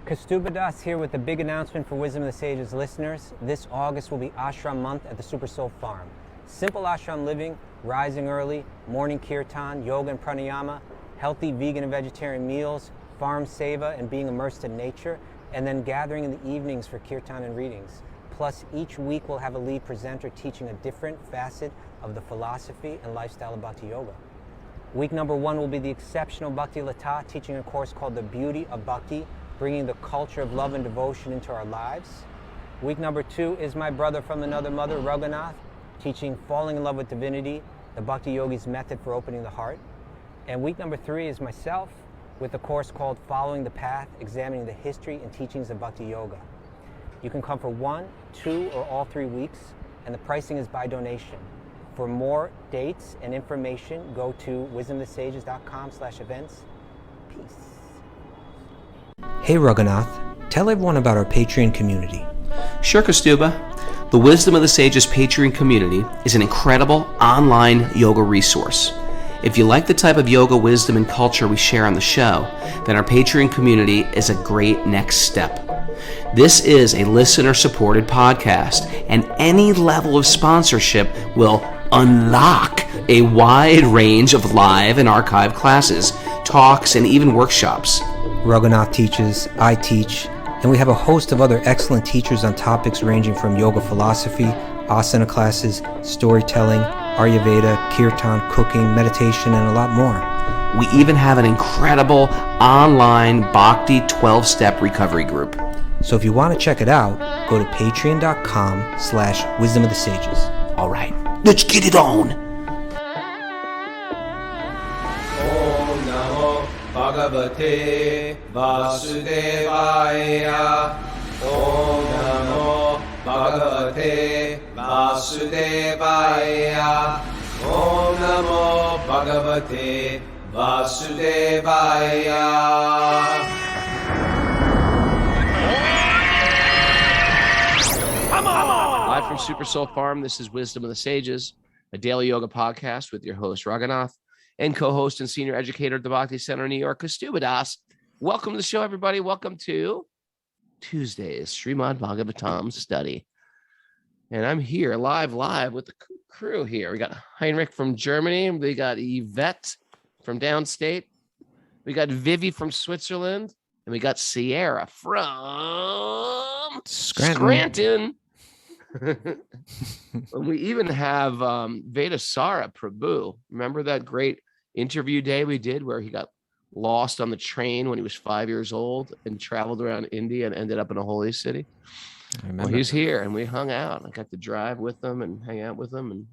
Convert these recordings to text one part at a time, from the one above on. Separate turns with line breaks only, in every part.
Kaustubha Das here with the big announcement for Wisdom of the Sages listeners. This August will be Ashram month at the Super Soul Farm. Simple ashram living, rising early, morning kirtan, yoga and pranayama, healthy vegan and vegetarian meals, farm seva and being immersed in nature, and then gathering in the evenings for kirtan and readings. Plus, each week we'll have a lead presenter teaching a different facet of the philosophy and lifestyle of Bhakti-yoga. Week number 1 will be the exceptional Bhakti Lata teaching a course called The Beauty of Bhakti, bringing the culture of love and devotion into our lives. Week number 2 is my brother from another mother, Raghunath, teaching Falling in Love with Divinity, the Bhakti-yogi's method for opening the heart. And week number 3 is myself with a course called Following the Path, examining the history and teachings of Bhakti-yoga. You can come for 1, 2, or all 3 weeks, and the pricing is by donation. For more dates and information, go to wisdomofthesages.com/events. Peace. Hey Raghunath, tell everyone about our Patreon community.
Sure, Kaustubha. The Wisdom of the Sages Patreon community is an incredible online yoga resource. If you like the type of yoga wisdom and culture we share on the show, then our Patreon community is a great next step. This is a listener-supported podcast, and any level of sponsorship will unlock a wide range of live and archived classes, talks, and even workshops.
Raghunath teaches, I teach, and we have a host of other excellent teachers on topics ranging from yoga philosophy, asana classes, storytelling, Ayurveda, kirtan, cooking, meditation, and a lot more.
We even have an incredible online Bhakti 12-step recovery group.
So if you want to check it out, go to patreon.com/wisdom of the sages.
All right, let's get it on.
Om Namo Bhagavate Vasudevaya. Om Namo Bhagavate Vasudevaya. Om Namo Bhagavate Vasudevaya.
Live from Super Soul Farm, this is Wisdom of the Sages, a daily yoga podcast with your host, Raghunath, and co-host and senior educator at the Bhakti Center in New York, Kaustubha Das. Welcome to the show, everybody. Welcome to Tuesday's Srimad Bhagavatam study. And I'm here live with the crew here. We got Heinrich from Germany. We got Yvette from downstate. We got Vivi from Switzerland. And we got Sierra from Scranton. And we even have Vedasara Prabhu. Remember that great interview day we did where he got lost on the train when he was 5 years old and traveled around India and ended up in a holy city?
I remember.
Well, he's here and we hung out. I got to drive with them and hang out with them. And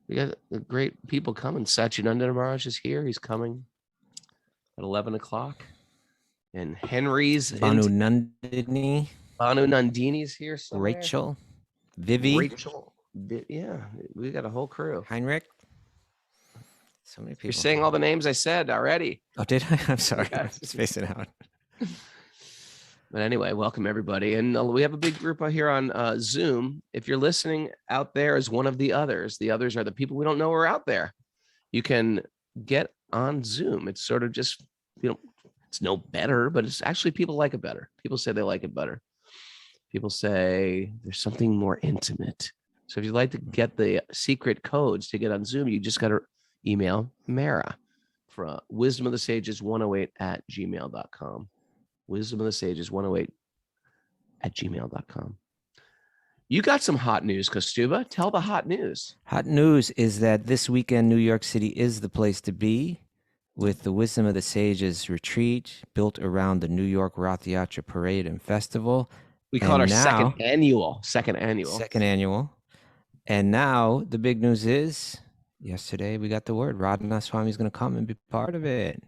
we got great people coming. Satchidananda Maharaj is here. He's coming at 11 o'clock. And Henry's
Banu
Nandini's here somewhere.
Rachel, Vivi.
Yeah, we got a whole crew.
Heinrich. So many people.
You're saying all the names I said already.
Oh, did I? I'm sorry.
Yeah.
I was spacing out.
But anyway, welcome everybody. And we have a big group out here on Zoom. If you're listening out there as one of the others are the people we don't know are out there. You can get on Zoom. It's sort of just, it's no better, but it's actually people like it better. People say they like it better. People say there's something more intimate. So if you'd like to get the secret codes to get on Zoom, you just got to email Mara from wisdomofthesages108@gmail.com. wisdomofthesages108@gmail.com. You got some hot news, Kaustubha. Tell the hot news.
Hot news is that this weekend, New York City is the place to be with the Wisdom of the Sages retreat built around the New York Rath Yatra Parade and Festival.
We call it our second annual.
And now the big news is yesterday we got the word Raghunath Swami is going to come and be part of it.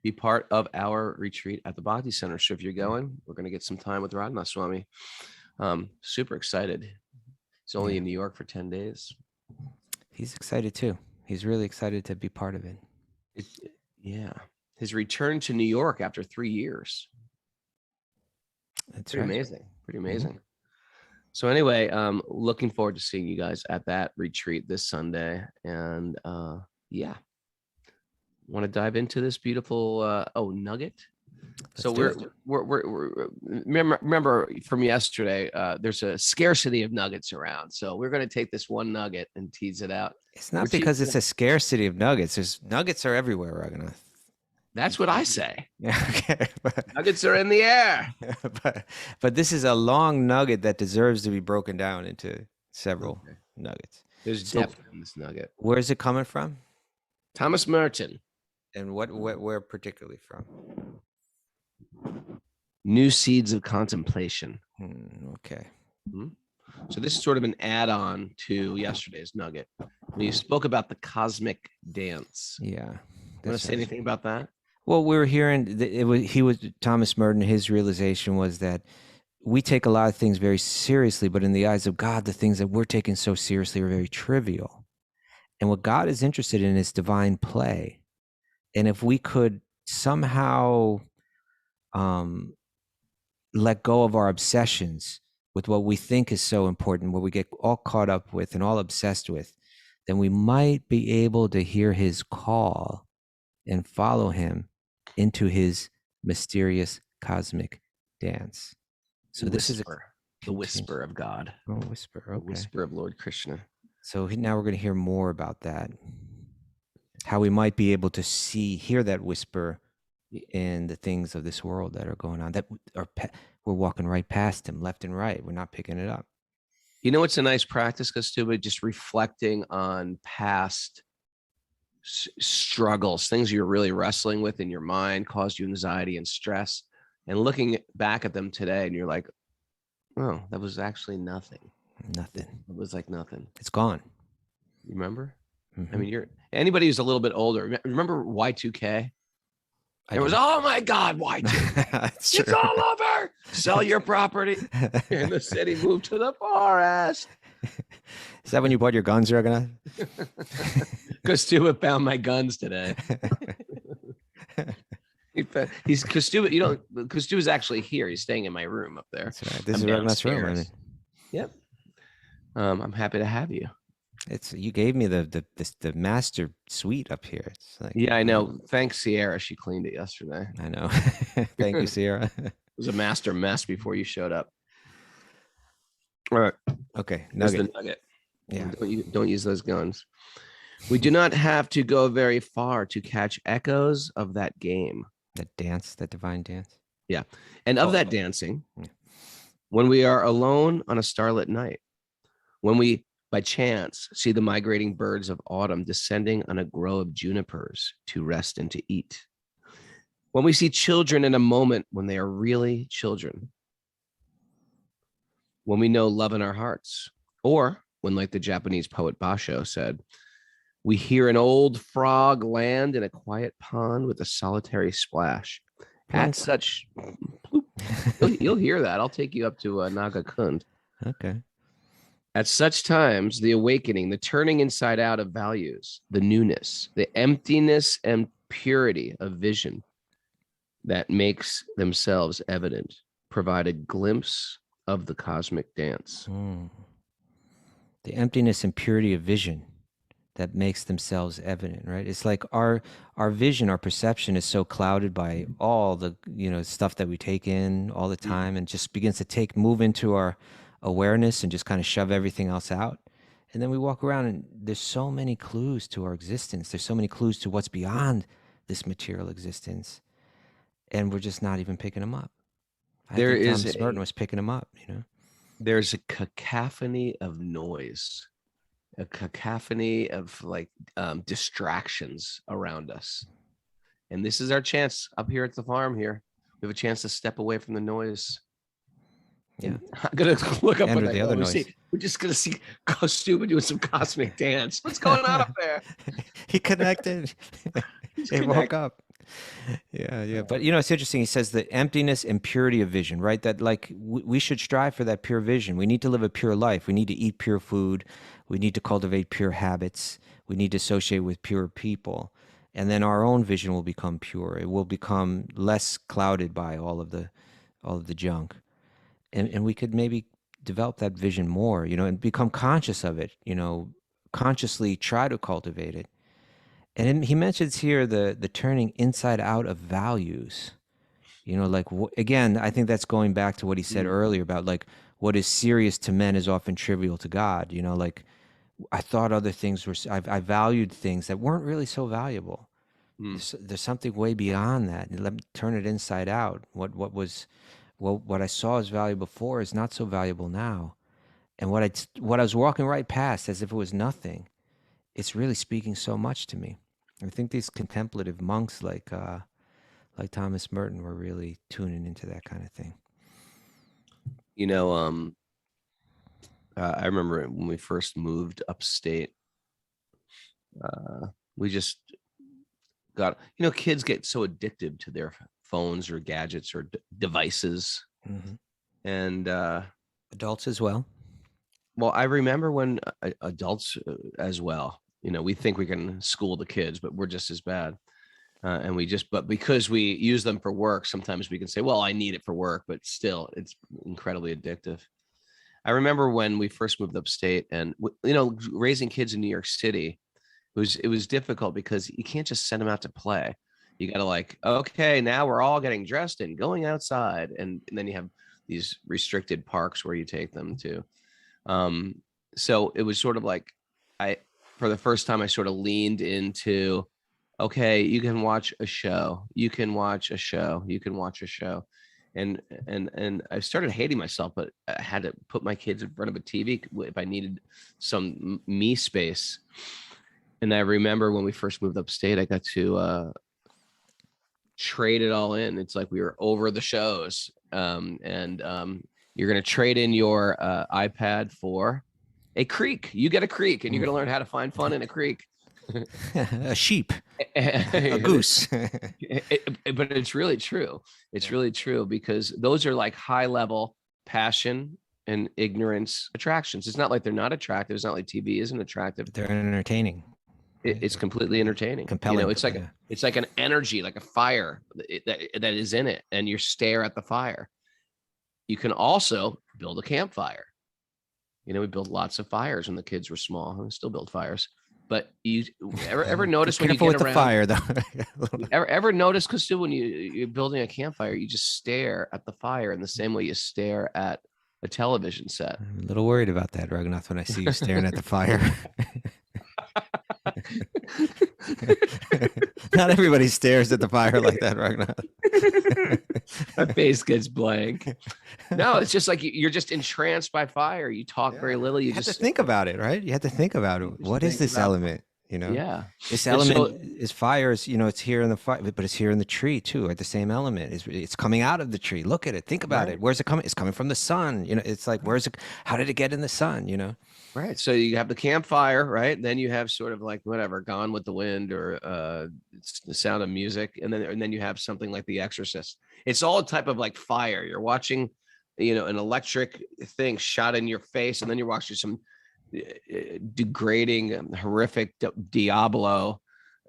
Be part of our retreat at the Bhakti Center. So if you're going, we're going to get some time with Raghunath Swami. Super excited. He's only in New York for 10 days.
He's excited too. He's really excited to be part of it.
Yeah. His return to New York after 3 years.
That's
pretty
right.
amazing. Pretty amazing.
Mm-hmm.
So anyway, looking forward to seeing you guys at that retreat this Sunday. And want to dive into this beautiful nugget So
do
we're remember from yesterday, there's a scarcity of nuggets around. So we're going to take this one nugget and tease it out.
It's not because it's a scarcity of nuggets. There's nuggets are everywhere, Raghunath.
That's what I say.
Yeah, okay.
Nuggets are in the air.
but this is a long nugget that deserves to be broken down into several nuggets.
There's depth in this nugget.
Where is it coming from?
Thomas Merton.
And where particularly from?
New Seeds of Contemplation.
Okay.
So this is sort of an add-on to yesterday's nugget. We spoke about the cosmic dance.
Yeah.
Want to say anything about that?
Well, we were hearing Thomas Merton. His realization was that we take a lot of things very seriously, but in the eyes of God, the things that we're taking so seriously are very trivial. And what God is interested in is divine play. And if we could somehow let go of our obsessions with what we think is so important, what we get all caught up with and all obsessed with, then we might be able to hear his call and follow him into his mysterious cosmic dance. So this is
the whisper of God.
Oh, whisper. Okay.
The whisper of Lord Krishna.
So now we're going to hear more about that. How we might be able to hear that whisper in the things of this world that are going on, that we're walking right past him, left and right. We're not picking it up.
You know, it's a nice practice, Kaustubha, just reflecting on past struggles, things you're really wrestling with in your mind, caused you anxiety and stress, and looking back at them today, and you're like, oh, that was actually nothing.
Nothing.
It was like nothing.
It's gone.
You remember?
Mm-hmm.
I mean, anybody who's a little bit older, remember Y2K? It was, oh my God, Y2K. It's all over. Sell your property in the city, move to the forest.
Is that when you bought your guns, Raghunath?
Kaustubha found my guns today. He's Kaustubha. Kaustubha's actually here. He's staying in my room up there.
That's right. This is Raghunath's room. I mean.
Yep. I'm happy to have you.
You gave me the master suite up here. It's like,
yeah, I know. Thanks, Sierra. She cleaned it yesterday.
I know. Thank you, Sierra.
It was a master mess before you showed up. All right.
Okay.
Nugget. The nugget.
Yeah.
Don't use those guns. We do not have to go very far to catch echoes of that game.
That dance, that divine dance.
Yeah. And of that dancing, when we are alone on a starlit night, when we by chance see the migrating birds of autumn descending on a grove of junipers to rest and to eat, when we see children in a moment when they are really children, when we know love in our hearts, or when, like the Japanese poet Basho said, we hear an old frog land in a quiet pond with a solitary splash. At such, you'll hear that. I'll take you up to Nagakund.
Okay.
At such times, the awakening, the turning inside out of values, the newness, the emptiness and purity of vision that makes themselves evident, provide a glimpse of the cosmic dance.
The emptiness and purity of vision that makes themselves evident, right? It's like our vision, our perception is so clouded by all the stuff that we take in all the time, and just begins to move into our awareness and just kind of shove everything else out. And then we walk around and there's so many clues to our existence. There's so many clues to what's beyond this material existence. And we're just not even picking them up. Thomas Merton was picking them up,
There's a cacophony of noise, a cacophony of distractions around us. And this is our chance up here at the farm here. We have a chance to step away from the noise.
Yeah.
I'm going to look up
the other noise.
We're just going to see Kaustubha doing some cosmic dance. What's going on up there?
He connected. He woke up. Yeah. But, it's interesting. He says the emptiness and purity of vision, right? That we should strive for that pure vision. We need to live a pure life. We need to eat pure food. We need to cultivate pure habits. We need to associate with pure people. And then our own vision will become pure. It will become less clouded by all of the junk. And we could maybe develop that vision more, and become conscious of it, consciously try to cultivate it. And he mentions here the turning inside out of values. Like again, I think that's going back to what he said earlier about like what is serious to men is often trivial to God. Like I thought other things were, I valued things that weren't really so valuable. There's something way beyond that. Let me turn it inside out. What I saw as valuable before is not so valuable now. And what I was walking right past as if it was nothing, it's really speaking so much to me. I think these contemplative monks like Thomas Merton were really tuning into that kind of thing.
I remember when we first moved upstate, we just got, kids get so addicted to their phones or gadgets or devices. And
adults as well.
Well, I remember when adults as well, we think we can school the kids, but we're just as bad. But because we use them for work, sometimes we can say, well, I need it for work, but still it's incredibly addictive. I remember when we first moved upstate and, raising kids in New York City, it was difficult because you can't just send them out to play. You got to like, okay, now we're all getting dressed and going outside. And then you have these restricted parks where you take them to. So it was sort of like, for the first time, I sort of leaned into, okay, you can watch a show, you can watch a show, you can watch a show. And I started hating myself, but I had to put my kids in front of a TV if I needed some me space. And I remember when we first moved upstate, I got to trade it all in. It's like we were over the shows. You're going to trade in your iPad for a creek. You get a creek, and you're going to learn how to find fun in a creek.
A sheep, a goose.
But it's really true. It's really true, because those are like high level passion and ignorance attractions. It's not like they're not attractive. It's not like TV isn't attractive.
They're entertaining.
It's completely entertaining.
Compelling.
It's like it's like an energy, like a fire that is in it, and you stare at the fire. You can also build a campfire. We built lots of fires when the kids were small. We still build fires. But you ever notice when you get
with
around
the fire, though?
ever notice, Kaustubha, when you're building a campfire, you just stare at the fire in the same way you stare at a television set.
I'm a little worried about that, Raghunath, when I see you staring at the fire. Not everybody stares at the fire like that, Raghunath.
My face gets blank. No, it's just like you're just entranced by fire. You talk very little. You
have
just
to think about it, right? You have to think about it. What is this element?
Yeah,
this element is fire. Is it's here in the fire, but it's here in the tree too. Right, the same element it's coming out of the tree. Look at it. Think about it. Where's it coming? It's coming from the sun. It's like, where's it? How did it get in the sun?
Right. So you have the campfire, right? Then you have sort of like whatever, Gone with the Wind, or it's The Sound of Music, and then you have something like The Exorcist. It's all a type of like fire. You're watching, an electric thing shot in your face, and then you're watching some degrading, horrific Diablo,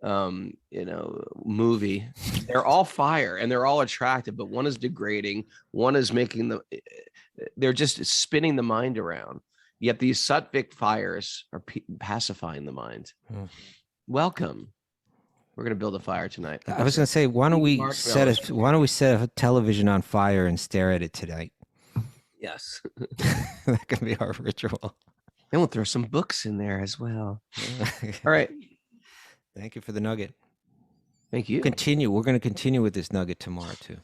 movie. They're all fire and they're all attractive, but one is degrading. One is they're just spinning the mind around. Yet these sattvic fires are pacifying the mind. Welcome. We're going to build a fire tonight.
I was going to say, why don't we set a television on fire and stare at it tonight?
Yes.
That can be our ritual.
And we'll throw some books in there as well. All right.
Thank you for the nugget.
Thank you.
We're going to continue with this nugget tomorrow too.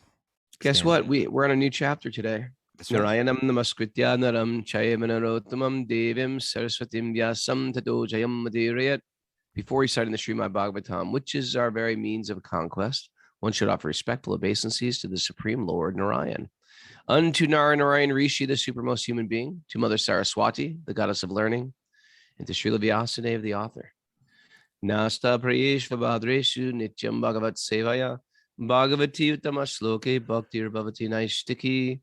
Guess what? We're on a new chapter today. Narayanam namaskritya naram chayamanarotamam devim saraswatim vyasam tato jayam madirayat. Before reciting the Srimad Bhagavatam, which is our very means of conquest, one should offer respectful obeisances to the Supreme Lord Narayan. Unto Narayan Rishi, the supermost human being, to Mother Saraswati, the goddess of learning, and to Srila Vyasadeva, the author. Nasta prayeshva bhadreshu nityam bhagavat sevaya bhagavati uttama shloke bhaktir bhavati naishtiki.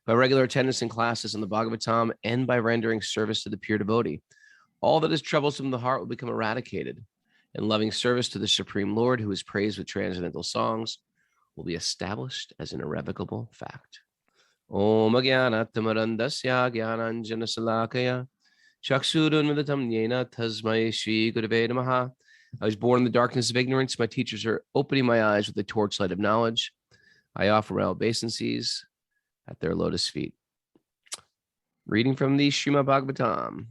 By regular attendance in classes on the Bhagavatam and by rendering service to the pure devotee, all that is troublesome in the heart will become eradicated, and loving service to the Supreme Lord, who is praised with transcendental songs, will be established as an irrevocable fact. Om Agyanatamarandasya Gyananjana Salakaya Chaksurunmidatam Yena Tasmai Shri Gurave Namaha. I was born in the darkness of ignorance. My teachers are opening my eyes with the torchlight of knowledge. I offer my obeisances at their lotus feet. Reading from the Srimad Bhagavatam,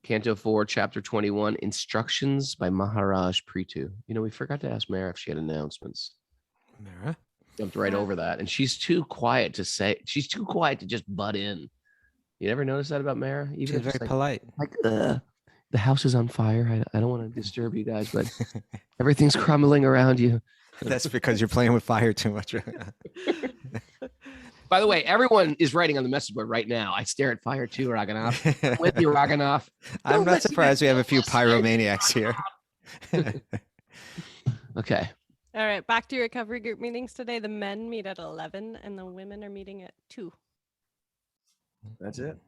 Canto 4, Chapter 21, Instructions by Maharaja Prietu. We forgot to ask Mara if she had announcements.
Mara?
Jumped right over that. And she's too quiet to just butt in. You never notice that about Mara?
She's very polite.
The house is on fire. I don't want to disturb you guys, but everything's crumbling around you.
That's because you're playing with fire too much.
By the way, everyone is writing on the message board right now. I stare at fire too, Raghunath. With you, Raghunath.
I'm not surprised we have a few pyromaniacs here.
Okay.
All right, back to your recovery group meetings today. The men meet at 11 and the women are meeting at 2.
That's it.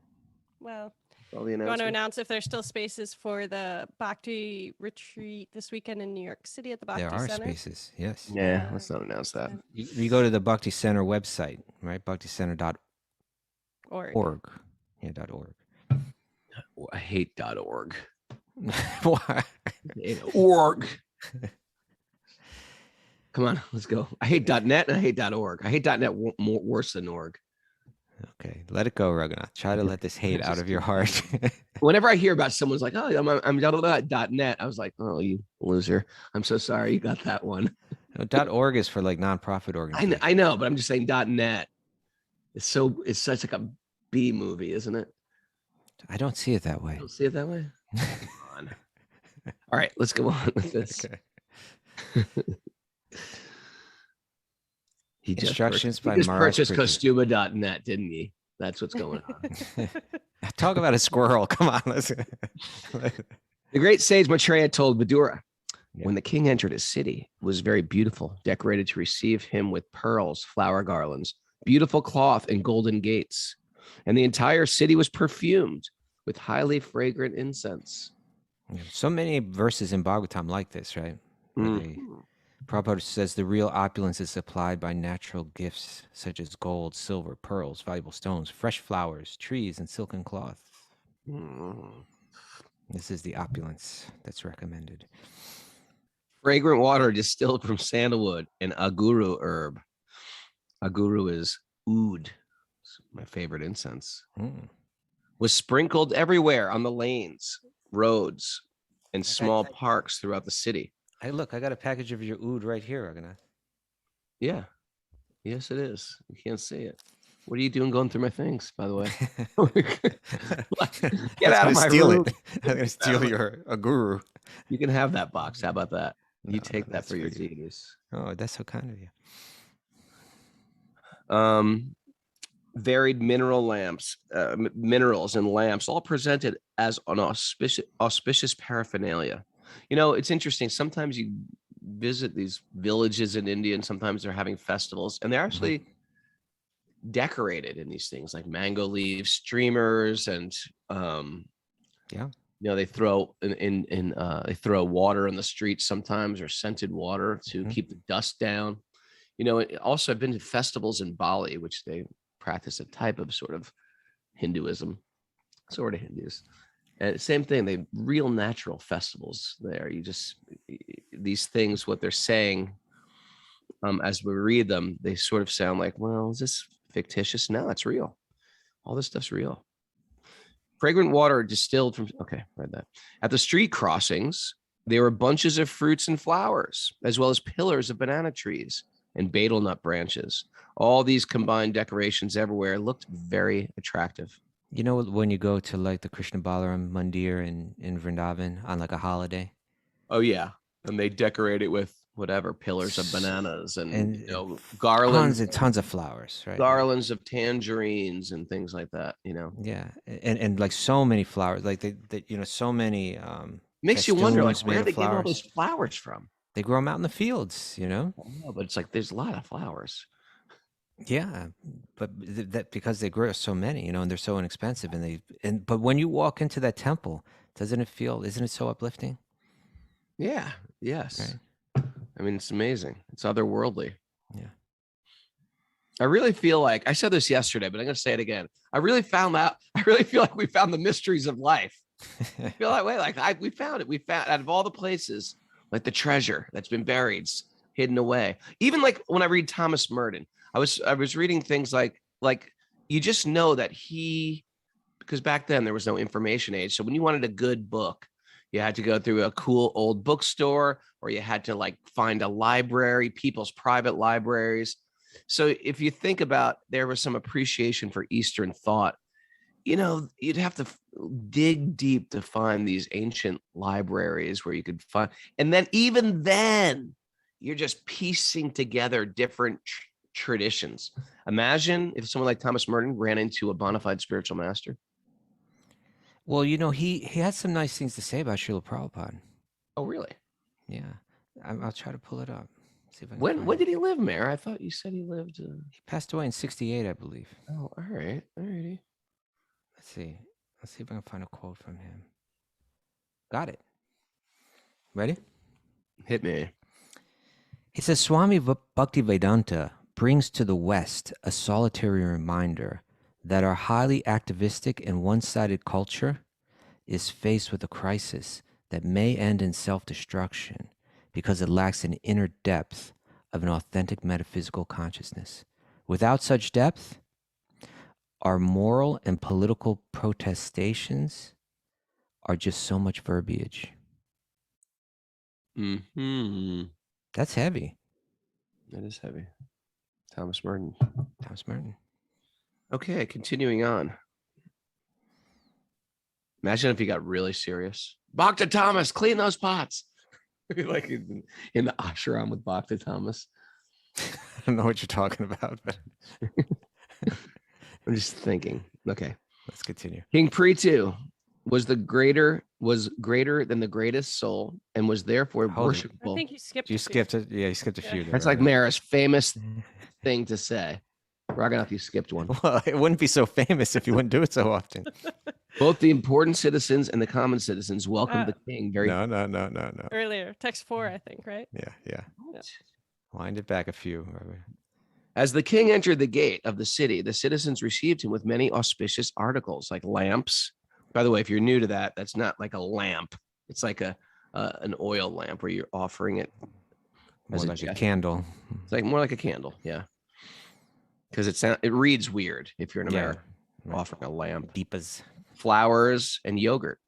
Well,
All the
you want to
announcements.
announce if there's still spaces for the Bhakti retreat this weekend in New York City at the Bhakti
There are
Center?
spaces, yes.
Yeah, let's not announce that.
You go to the Bhakti Center website, right? bhakticenter.org.
Or
Yeah, .org.
I hate .org.
Why?
Org. Come on, let's go. I hate .net and I hate .org. I hate .net more worse than org.
Okay, let it go, Raghunath. Try to let this hate out of your heart.
Whenever I hear about someone's like, oh, I'm .net, I was like, oh, you loser. I'm so sorry you got that one.
No, .org is for like nonprofit organizations.
I know, but I'm just saying .net. It's such like a B movie, isn't it?
I don't see it that way.
You don't see it that way? Come on. All right, let's go on with this.
Okay.
He just
Instructions by
purchased
Maharaja
Kaustubha.net, didn't he? That's what's going on.
Talk about a squirrel. Come on.
The great sage Maitreya told Vidura, when the king entered his city, it was very beautiful, decorated to receive him with pearls, flower garlands, beautiful cloth, and golden gates. And the entire city was perfumed with highly fragrant incense.
So many verses in Bhagavatam like this, right? Prabhupada says the real opulence is supplied by natural gifts such as gold, silver, pearls, valuable stones, fresh flowers, trees, and silken cloth. This is the opulence that's recommended.
Fragrant water distilled from sandalwood and aguru herb. Aguru is oud, it's my favorite incense. Was sprinkled everywhere on the lanes, roads, and small parks throughout the city.
Hey, look, I got a package of your oud right here, Raghunath.
Yeah. Yes, it is. You can't see it. What are you doing going through my things, by the way? Get out of my room.
I'm going to steal your guru.
You can have that box. How about that? You take that for your deities.
Oh, that's so kind of you.
Varied minerals and lamps, all presented as an auspicious paraphernalia. It's interesting. Sometimes you visit these villages in India, and sometimes they're having festivals, and they're actually decorated in these things like mango leaves, streamers, and they throw they throw water in the streets sometimes, or scented water to keep the dust down. Also, I've been to festivals in Bali, which they practice a type of sort of Hinduism, sort of Hindus. And same thing, they real natural festivals there. These things, what they're saying, as we read them, they sort of sound like, well, is this fictitious? No, it's real. All this stuff's real. Fragrant water distilled from, read that. At the street crossings, there were bunches of fruits and flowers, as well as pillars of banana trees and betel nut branches. All these combined decorations everywhere looked very attractive.
When you go to like the Krishna Balaram Mandir in Vrindavan on like a holiday?
Oh, yeah. And they decorate it with whatever, pillars of bananas and garlands.
Tons of flowers, right?
Garlands of tangerines and things like that,
Yeah. And like so many flowers, like they so many.
Makes you wonder, like, where
made
they
of
get all
flowers.
those flowers from?
They grow them out in the fields,
I know, but it's like there's a lot of flowers.
Yeah, but that because they grow so many, and they're so inexpensive, but when you walk into that temple, isn't it so uplifting?
Yeah. Yes.
Right.
I mean, it's amazing. It's otherworldly.
Yeah.
I really feel like I said this yesterday, but I'm going to say it again. I really feel like we found the mysteries of life. I feel that way. Like we found it. We found out of all the places, like the treasure that's been buried hidden away. Even like when I read Thomas Merton, I was reading things like you just know that because back then there was no information age. So when you wanted a good book, you had to go through a cool old bookstore, or you had to like find a library, people's private libraries. So if you think about, there was some appreciation for Eastern thought, you'd have to dig deep to find these ancient libraries where you could find, and then even then you're just piecing together different traditions. Imagine if someone like Thomas Merton ran into a bona fide spiritual master.
Well, he had some nice things to say about Srila Prabhupada.
Oh, really?
Yeah. I'll try to pull it up. See if I can
When
find
when
it.
did he live, Mayor? I thought you said he lived.
He passed away in 68, I believe.
Oh, all right. All righty.
Let's see. Let's see if I can find a quote from him. Got it. Ready?
Hit me.
He says, Swami Bhaktivedanta brings to the West a solitary reminder that our highly activistic and one-sided culture is faced with a crisis that may end in self-destruction because it lacks an inner depth of an authentic metaphysical consciousness. Without such depth, our moral and political protestations are just so much verbiage.
Mm-hmm.
That's heavy.
That is heavy. Thomas Merton.
Thomas Merton.
Okay, continuing on. Imagine if he got really serious. Bhakti Thomas, clean those pots. Like in the ashram with Bhakti Thomas.
I don't know what you're talking about, but
I'm just thinking. Okay.
let's continue.
King Prietu was greater than the greatest soul, and was therefore
Hold it.
I
worshipable.
think you skipped.
You
a few.
skipped it. Yeah, you skipped a
Yeah.
few. there,
That's like
right?
Mara's famous thing to say. Raghunath, you skipped one.
Well, it wouldn't be so famous if you wouldn't do it so often.
Both the important citizens and the common citizens welcomed the king very.
No.
Earlier, text 4, I think, right?
Yeah. Wind it back a few.
As the king entered the gate of the city, the citizens received him with many auspicious articles like lamps. By the way, if you're new to that, that's not like a lamp. It's like an oil lamp where you're offering it
More
as
like a
gesture.
candle.
It's like more like a candle, yeah. Because it reads weird if you're in America
right.
offering a lamp.
Deepas.
Flowers and yogurt.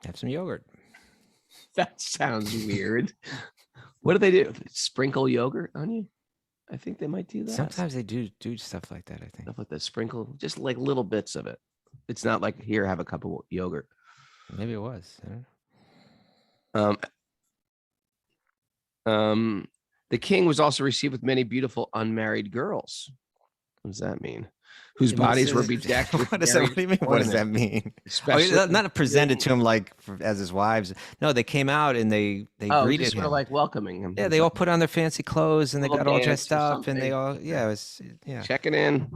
Have some yogurt.
That sounds weird. What do they do? Sprinkle yogurt on you? I think they might do that.
Sometimes they do stuff like that, I think.
Stuff like that. Sprinkle just like little bits of it. It's not like, here, have a cup of yogurt.
Maybe it was. I don't know.
The king was also received with many beautiful unmarried girls. What does that mean? Whose bodies were bedecked with
What do you mean? What does that mean?
Especially
not presented to him like as his wives. No, they came out and they greeted
just
him.
sort of like welcoming him.
Yeah, they all put on their fancy clothes and they
Little
got all
dance
dressed
or
up and they
something.
all
Checking in.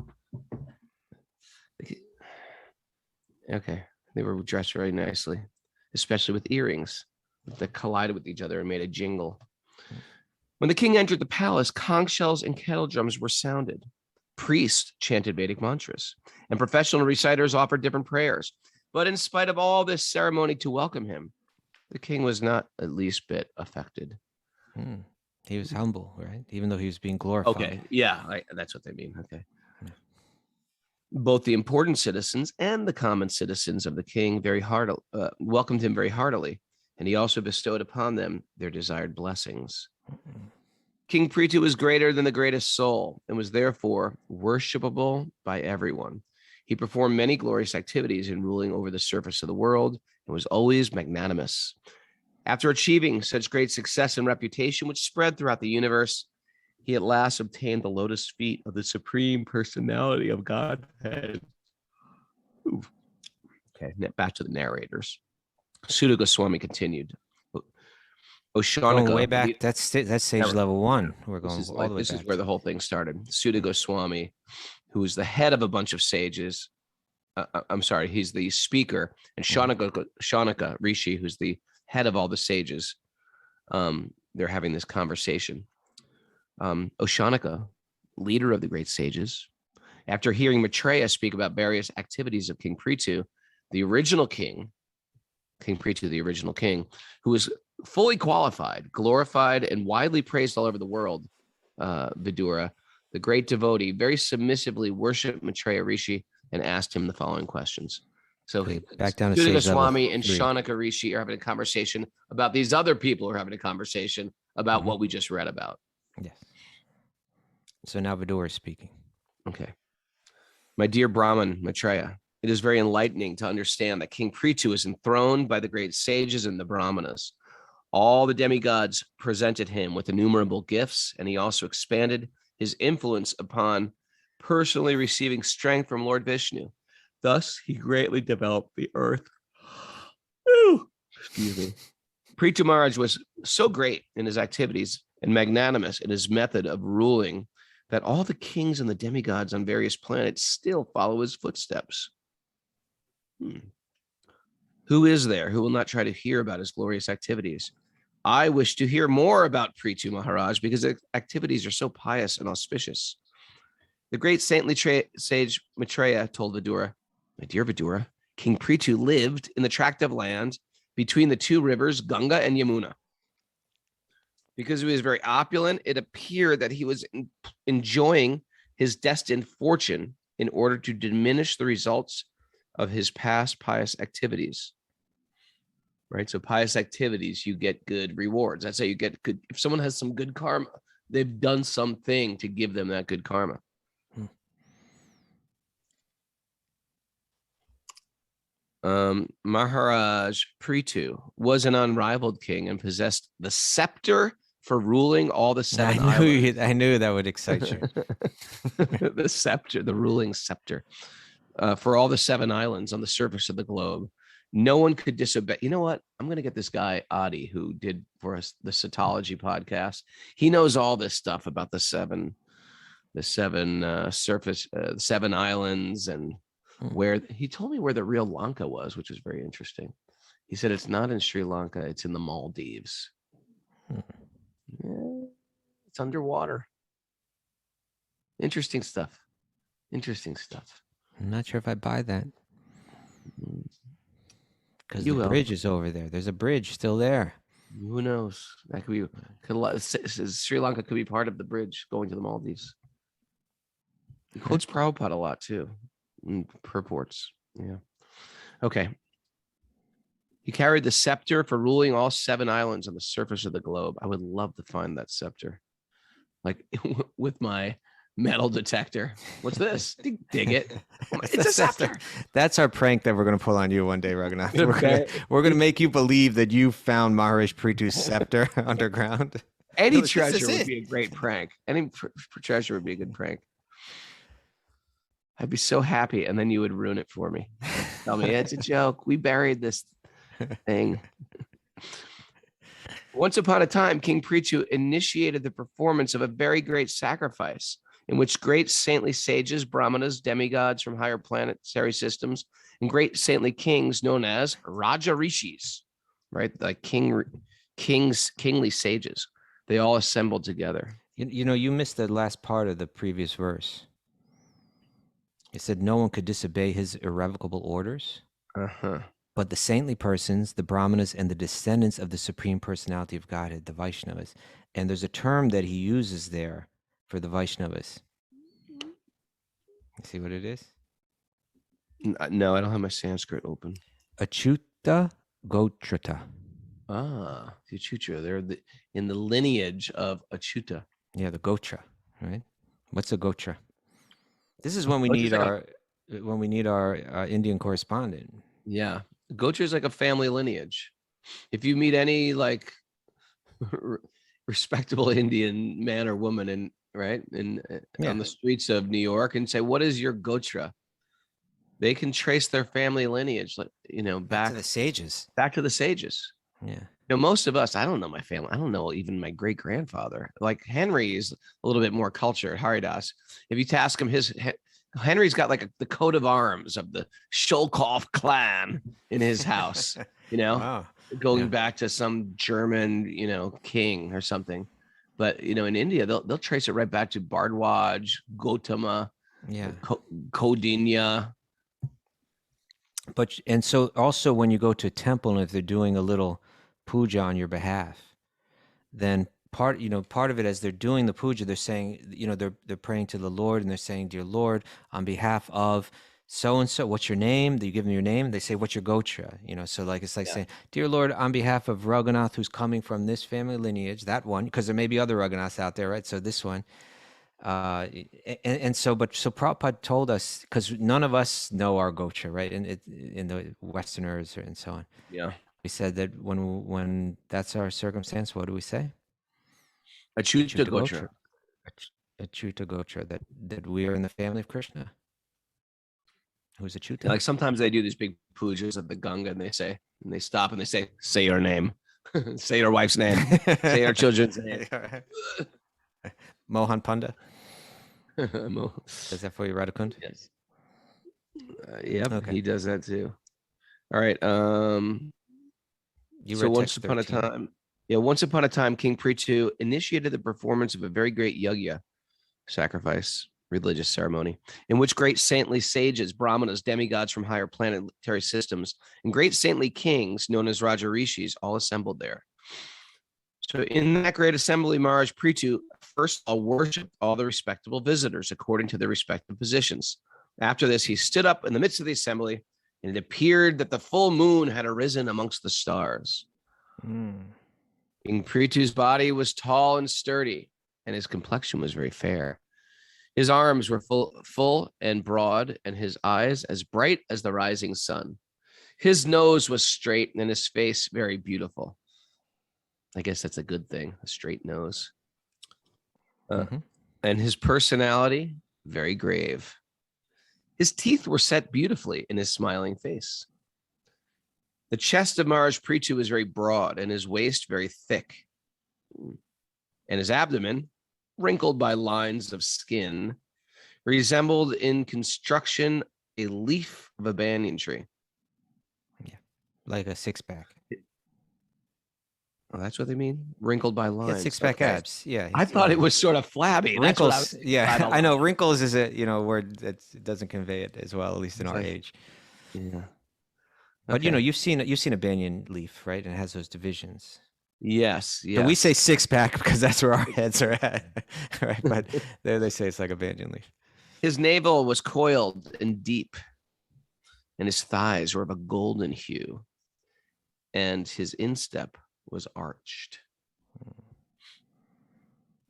Okay, they were dressed very nicely, especially with earrings that collided with each other and made a jingle. When the king entered the palace, conch shells and kettle drums were sounded. Priests chanted Vedic mantras, and professional reciters offered different prayers. But in spite of all this ceremony to welcome him, the king was not at least bit affected.
He was humble, right? Even though he was being glorified.
Okay, yeah, that's what they mean. Okay. Both the important citizens and the common citizens of the king welcomed him very heartily, and he also bestowed upon them their desired blessings. King Prietu was greater than the greatest soul and was therefore worshipable by everyone. He performed many glorious activities in ruling over the surface of the world and was always magnanimous. After achieving such great success and reputation, which spread throughout the universe, he at last obtained the lotus feet of the Supreme Personality of Godhead. Ooh. Okay, back to the narrators. Sudha Goswami continued. Oshanaka,
Going way back, that's stage level 1. We're going all the way back.
This is where the whole thing started. Sudha Goswami, who is the head of a bunch of sages. I'm sorry, he's the speaker, and Shaunaka Rishi, who's the head of all the sages. They're having this conversation. Oshanaka, leader of the great sages, after hearing Maitreya speak about various activities of King Prietu, the original king, King Prietu, the original king, who was fully qualified, glorified, and widely praised all over the world, Vidura, the great devotee, very submissively worshipped Maitreya Rishi and asked him the following questions. So
Back down to
Sudha
stage level
Goswami and
3.
Shaunaka Rishi are having a conversation about these other people who are having a conversation about what we just read about.
Yes. So now Vidura is speaking.
Okay. My dear Brahman Maitreya, it is very enlightening to understand that King Prithu is enthroned by the great sages and the Brahmanas. All the demigods presented him with innumerable gifts, and he also expanded his influence upon personally receiving strength from Lord Vishnu. Thus, he greatly developed the earth. Excuse me. Prithu Maharaj was so great in his activities and magnanimous in his method of ruling that all the kings and the demigods on various planets still follow his footsteps. Who is there who will not try to hear about his glorious activities? I wish to hear more about Prithu Maharaj because his activities are so pious and auspicious. The great saintly sage Maitreya told Vidura, my dear Vidura, King Prithu lived in the tract of land between the two rivers, Ganga and Yamuna. Because he was very opulent, it appeared that he was enjoying his destined fortune in order to diminish the results of his past pious activities. Right? So pious activities, you get good rewards. That's how you get good. If someone has some good karma, they've done something to give them that good karma. Maharaj Prietu was an unrivaled king and possessed the scepter for ruling all the 7 islands.
I knew that would excite you.
The scepter, the ruling scepter, for all the 7 islands on the surface of the globe. No one could disobey. You know what? I'm going to get this guy, Adi, who did for us the Cytology podcast. He knows all this stuff about the 7 surface, 7 islands, and where he told me where the real Lanka was, which was very interesting. He said it's not in Sri Lanka, it's in the Maldives. Yeah, it's underwater. Interesting stuff.
I'm not sure if I buy that. Because
You
the
will.
bridge is over there. There's a bridge still there.
Who knows? That could be. Sri Lanka could be part of the bridge going to the Maldives. He quotes Prabhupada a lot too, in purports. Yeah. Okay. He carried the scepter for ruling all 7 islands on the surface of the globe. I would love to find that scepter, like with my metal detector. What's this? Dig it. It's a scepter.
That's our prank that we're going to pull on you one day, Raghunath. We're going to make you believe that you found Maharaj Pritu's scepter underground.
Any treasure would be a great prank. Any treasure would be a good prank. I'd be so happy, and then you would ruin it for me. Tell me, it's a joke. We buried this thing. Once upon a time, King Prithu initiated the performance of a very great sacrifice in which great saintly sages, brahmanas, demigods from higher planetary systems, and great saintly kings known as Raja Rishis, right? Like kingly sages. They all assembled together.
You know, you missed the last part of the previous verse. It said no one could disobey his irrevocable orders. But the saintly persons, the brahmanas, and the descendants of the Supreme Personality of Godhead, the Vaishnavas. And there's a term that he uses there for the Vaishnavas. You see what it is?
No, I don't have my Sanskrit open.
Achyuta Gotrata.
Ah, the Achyuta. They're in the lineage of Achyuta.
Yeah, the Gotra, right? What's a Gotra? This is when we need our Indian correspondent.
Yeah. Gotra is like a family lineage. If you meet any like respectable Indian man or woman on the streets of New York and say, what is your Gotra? They can trace their family lineage, back
to the sages.
Back to the sages.
Yeah.
Most of us, I don't know my family. I don't know even my great grandfather. Like Henry is a little bit more cultured. Haridas. If you ask him, Henry's got like the coat of arms of the Sholkov clan in his house. Going back to some German, king or something. But in India, they'll trace it right back to Bhardwaj, Gautama, Kaudinya.
And so also when you go to a temple and if they're doing a little puja on your behalf, then part of it, as they're doing the puja, they're saying, they're praying to the Lord, and they're saying, dear Lord, on behalf of so and so, what's your name? You give them your name. They say, what's your gotra? So like it's like saying, dear Lord, on behalf of Raghunath, who's coming from this family lineage, that one, because there may be other Raghunaths out there, right? So this one, so Prabhupada told us, because none of us know our gotra, right? In the Westerners and so on.
Yeah.
We said that when that's our circumstance, what do we say?
Achyuta gotra.
Achyuta gotra, that we are in the family of Krishna. Who's Achyuta?
Like sometimes they do these big pujas at the Ganga, and they stop and they say your name, say your wife's name, say your children's name.
Mohan Panda. Does that for you, Radhakund?
Yes. Yep,
Okay.
He does that too. All right. So once upon a time, King Prithu initiated the performance of a very great yajna, sacrifice, religious ceremony, in which great saintly sages, brahmanas, demigods from higher planetary systems, and great saintly kings known as Raja Rishis all assembled there. So in that great assembly, Maharaja Prietu first of all worshipped all the respectable visitors according to their respective positions. After this, he stood up in the midst of the assembly, and it appeared that the full moon had arisen amongst the stars. King Prithu's body was tall and sturdy, and his complexion was very fair. His arms were full and broad, and his eyes as bright as the rising sun. His nose was straight, and his face very beautiful. I guess that's a good thing, a straight nose. And his personality, very grave. His teeth were set beautifully in his smiling face. The chest of Maharaja Prietu was very broad, and his waist very thick. And his abdomen, wrinkled by lines of skin, resembled in construction a leaf of a banyan tree.
Yeah, like a six-pack.
Oh, that's what they mean? Wrinkled by lines.
Yeah, six-pack abs. Yeah.
I thought it was sort of flabby.
Wrinkles. Yeah, I know. Wrinkles is a word that doesn't convey it as well, at least in our age.
Yeah.
But you've seen a banyan leaf, right? And it has those divisions.
Yes.
So we say six-pack because that's where our heads are at, right? But there they say it's like a banyan leaf.
His navel was coiled and deep, and his thighs were of a golden hue, and his instep was arched.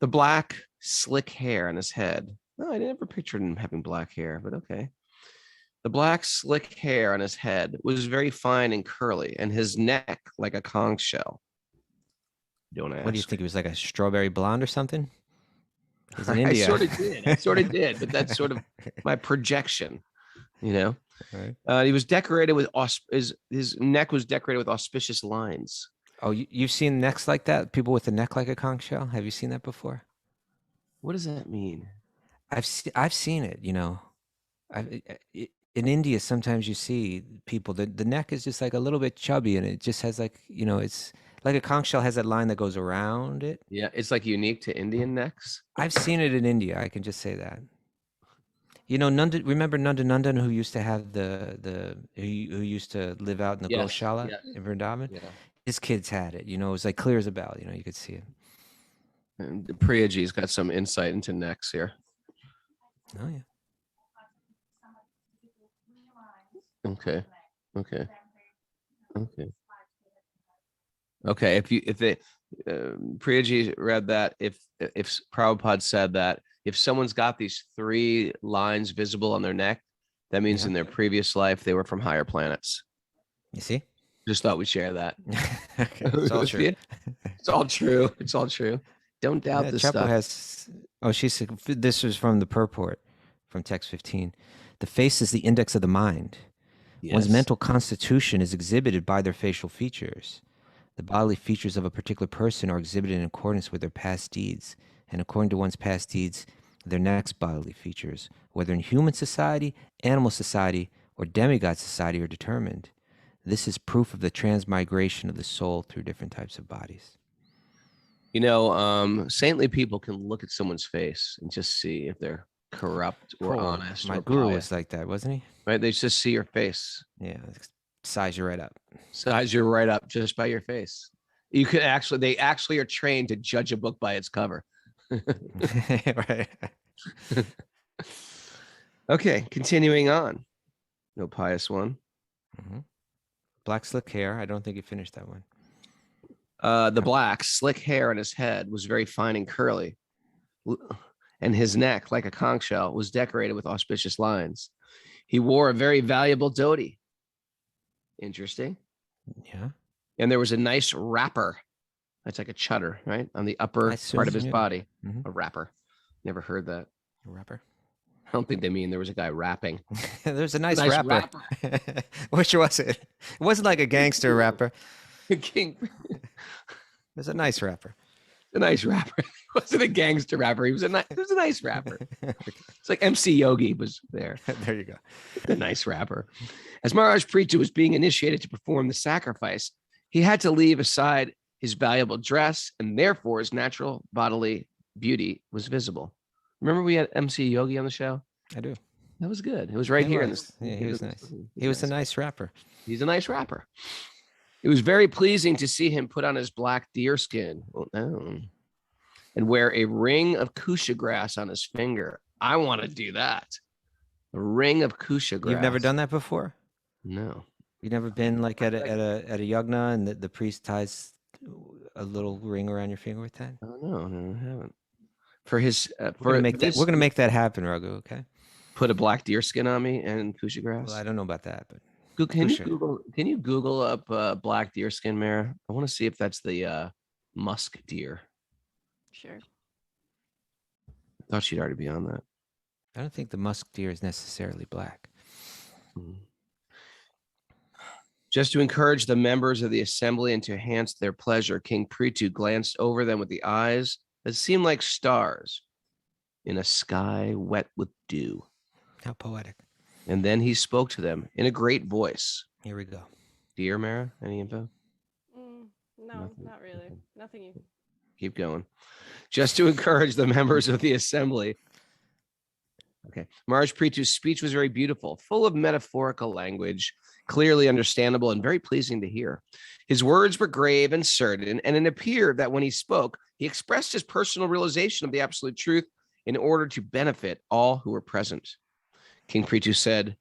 The black, slick hair on his head. Oh, I never pictured him having black hair, but okay. The black, slick hair on his head was very fine and curly, and his neck like a conch shell. Don't ask.
What do you think? He was like a strawberry blonde or something? He's in India.
I sort of did, but that's sort of my projection, Right. He was decorated with his neck was decorated with auspicious lines.
Oh, you've seen necks like that? People with a neck like a conch shell? Have you seen that before?
What does that mean?
I've seen it. In India, sometimes you see people the neck is just like a little bit chubby, and it just has like it's like a conch shell has that line that goes around it.
Yeah, it's like unique to Indian necks.
I've seen it in India. I can just say that. Remember Nanda Nandan, who used to have who used to live out in the Goshala in Vrindavan? Yeah. His kids had it. It was like clear as a bell. You could see it.
And Priyaji's got some insight into necks here.
Oh yeah.
Okay. If Priyaji read that, if Prabhupada said that if someone's got these 3 lines visible on their neck, that means in their previous life they were from higher planets.
You see?
Just thought we'd share that.
Okay. It's all true.
It's all true. Don't doubt this stuff.
This was from the purport from text 15. The face is the index of the mind. Yes. One's mental constitution is exhibited by their facial features. The bodily features of a particular person are exhibited in accordance with their past deeds, and according to one's past deeds, their next bodily features, whether in human society, animal society, or demigod society, are determined. This is proof of the transmigration of the soul through different types of bodies.
Saintly people can look at someone's face and just see if they're corrupt or honest.
My guru was like that, wasn't he?
Right? They just see your face.
Yeah, size you right up.
Size you right up just by your face. You could actually, they actually are trained to judge a book by its cover.
Right.
Okay, continuing on. No pious one.
Mhm. Black slick hair. I don't think you finished that one.
The black, slick hair on his head was very fine and curly, and his neck, like a conch shell, was decorated with auspicious lines. He wore a very valuable dhoti. Interesting.
Yeah.
And there was a nice wrapper. That's like a chudder, right? On the upper part of his body.
Mhm.
A wrapper. Never heard that.
A rapper.
I don't think they mean there was a guy rapping.
There's a nice rapper. Which was it? It wasn't like a gangster rapper.
King.
There's a nice rapper.
A nice rapper. He wasn't a gangster rapper. He was a nice rapper. It's like MC Yogi was there.
There you go.
The nice rapper. As Maharaja Prietu was being initiated to perform the sacrifice, he had to leave aside his valuable dress, and therefore his natural bodily beauty was visible. Remember we had MC Yogi on the show?
I do.
That was good. It was right here.
Yeah, he was nice. He was a nice rapper.
He's a nice rapper. It was very pleasing to see him put on his black deerskin and wear a ring of kusha grass on his finger. I want to do that. A ring of kusha grass.
You've never done that before?
No.
You've never been like at a yagna and the priest ties a little ring around your finger with that?
Oh, no, I haven't. For his,
we're gonna make that happen, Raghu. Okay.
Put a black deerskin on me and kusha grass.
Well, I don't know about that, but
Can you Google up black deerskin, Mara? I want to see if that's the musk deer.
Sure.
I thought she'd already be on that.
I don't think the musk deer is necessarily black.
Just to encourage the members of the assembly and to enhance their pleasure, King Prietu glanced over them with the eyes that seemed like stars in a sky wet with dew.
How poetic.
And then he spoke to them in a great voice.
Here we go.
Dear Mara, any info?
No,
Nothing.
not really.
Okay.
Nothing you.
Keep going. Just to encourage the members of the assembly. Okay. Maharaja Prietu's speech was very beautiful, full of metaphorical language, clearly understandable and very pleasing to hear. His words were grave and certain, and it appeared that when he spoke, he expressed his personal realization of the absolute truth in order to benefit all who were present. King Prietu said,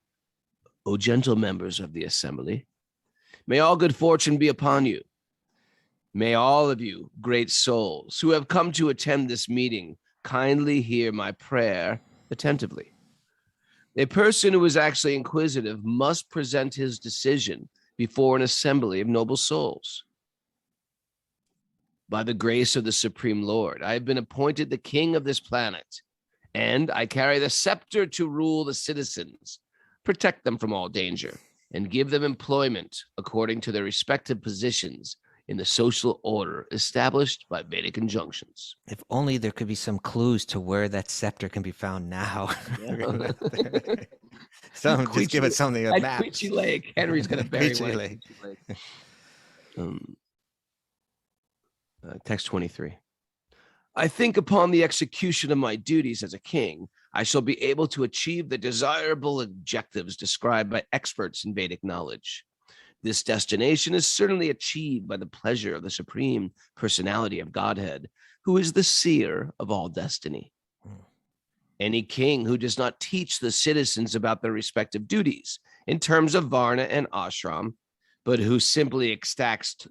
"O gentle members of the assembly, may all good fortune be upon you. May all of you, great souls, who have come to attend this meeting, kindly hear my prayer attentively. A person who is actually inquisitive must present his decision before an assembly of noble souls. By the grace of the Supreme Lord, I have been appointed the king of this planet, and I carry the scepter to rule the citizens, protect them from all danger, and give them employment according to their respective positions in the social order established by Vedic injunctions."
If only there could be some clues to where that scepter can be found now. Just give it something. A map.
Queechy Lake. Henry's going to bury
Queechy
one.
Lake.
Text 23. I think upon the execution of my duties as a king, I shall be able to achieve the desirable objectives described by experts in Vedic knowledge. This destination is certainly achieved by the pleasure of the Supreme Personality of Godhead, who is the seer of all destiny. Any king who does not teach the citizens about their respective duties in terms of Varna and Ashram, but who simply exacts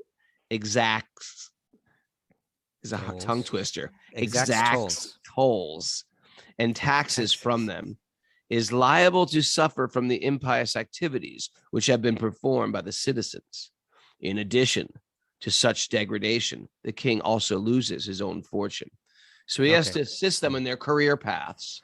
is a tongue twister, exacts tolls and taxes from them, is liable to suffer from the impious activities which have been performed by the citizens. In addition to such degradation, the king also loses his own fortune. So he has to assist them in their career paths.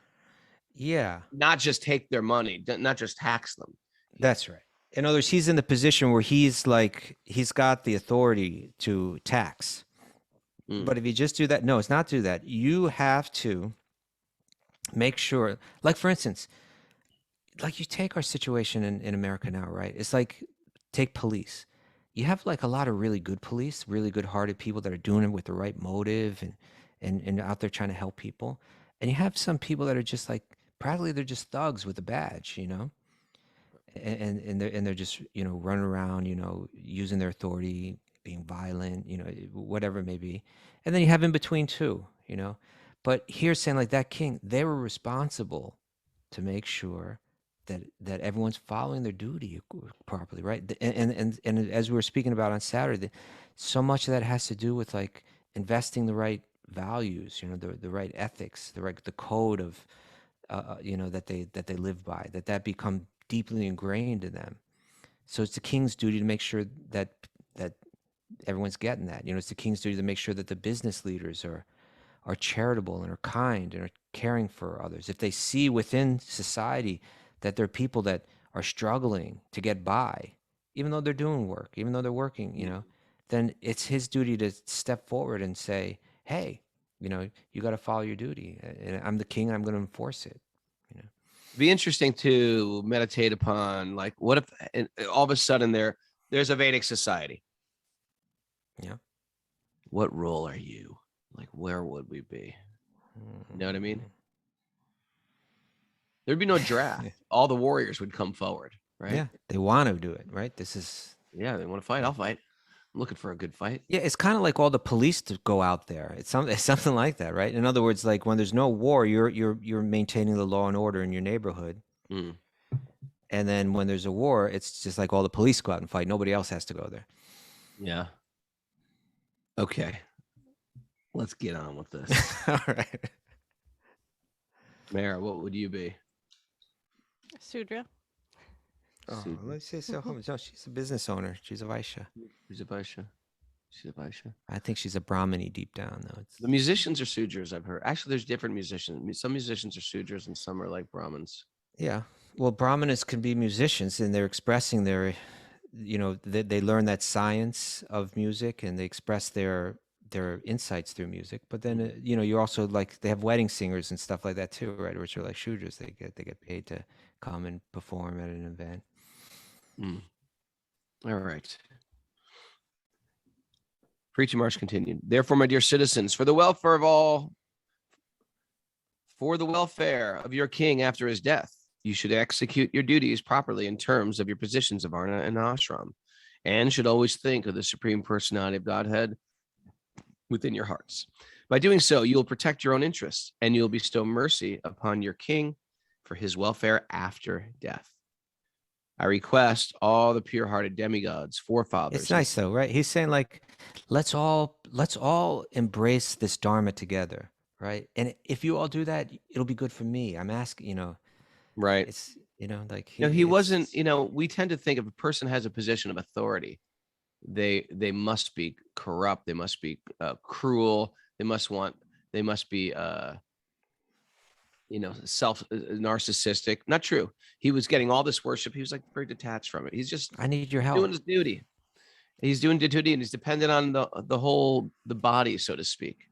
Yeah.
Not just take their money, not just tax them.
That's right. In other words, he's in the position where he's got the authority to tax. But if you just do that, no, it's not do that. You have to make sure, like for instance, like you take our situation in America now, right? It's like, take police. You have like a lot of really good police, really good hearted people that are doing it with the right motive and out there trying to help people. And you have some people that are just like, practically they're just thugs with a badge, you know? And they're just, you know, running around, you know, using their authority, being violent, whatever it may be. And then you have in between too, But here's saying like that king, they were responsible to make sure that everyone's following their duty properly, right? And as we were speaking about on Saturday, so much of that has to do with like investing the right values, the right ethics, the code of that they live by, that become deeply ingrained in them. So it's the king's duty to make sure that everyone's getting that. It's the king's duty to make sure that the business leaders are charitable and are kind and are caring for others. If they see within society that there are people that are struggling to get by, even though they're doing work, even though they're working, then it's his duty to step forward and say, hey, you got to follow your duty. And I'm the king and I'm going to enforce it.
It'd be interesting to meditate upon, like, what if all of a sudden there's a Vedic society?
Yeah.
What role are you? Like, where would we be? You know what I mean? There'd be no draft. All the warriors would come forward, right?
Yeah, they want to do it, right?
They want to fight. I'll fight. I'm looking for a good fight.
Yeah, it's kind of like all the police to go out there. It's something like that, right? In other words, like when there's no war, you're maintaining the law and order in your neighborhood.
Mm.
And then when there's a war, it's just like all the police go out and fight. Nobody else has to go there.
Yeah. Okay. Let's get on with this.
All right.
Mara, what would you be?
Sudra.
Oh, let's say so. No, she's a business owner. She's a Vaishya.
She's a Vaishya.
I think she's a Brahmini deep down, though.
The musicians are Sudras, I've heard. Actually, there's different musicians. Some musicians are Sudras and some are like Brahmins.
Yeah. Well, Brahmanas can be musicians and they're expressing their, they learn that science of music and they express their insights through music. But then, you're also like, they have wedding singers and stuff like that too, right? Which are like Shudras. They get paid to come and perform at an event.
All right. Preaching March continued. Therefore, my dear citizens, for the welfare of your king after his death, you should execute your duties properly in terms of your positions of Varna and Ashram, and should always think of the Supreme Personality of Godhead within your hearts. By doing so, you will protect your own interests, and you will bestow mercy upon your king for his welfare after death. I request all the pure-hearted demigods, forefathers.
It's nice though, right? He's saying like, let's all embrace this dharma together, right? And if you all do that, it'll be good for me. I'm asking,
Right.
It's like
he wasn't. We tend to think if a person has a position of authority, they must be corrupt. They must be cruel. They must be narcissistic. Not true. He was getting all this worship. He was like very detached from it. He's just,
I need your help.
Doing his duty. He's doing the duty, and he's dependent on the body, so to speak.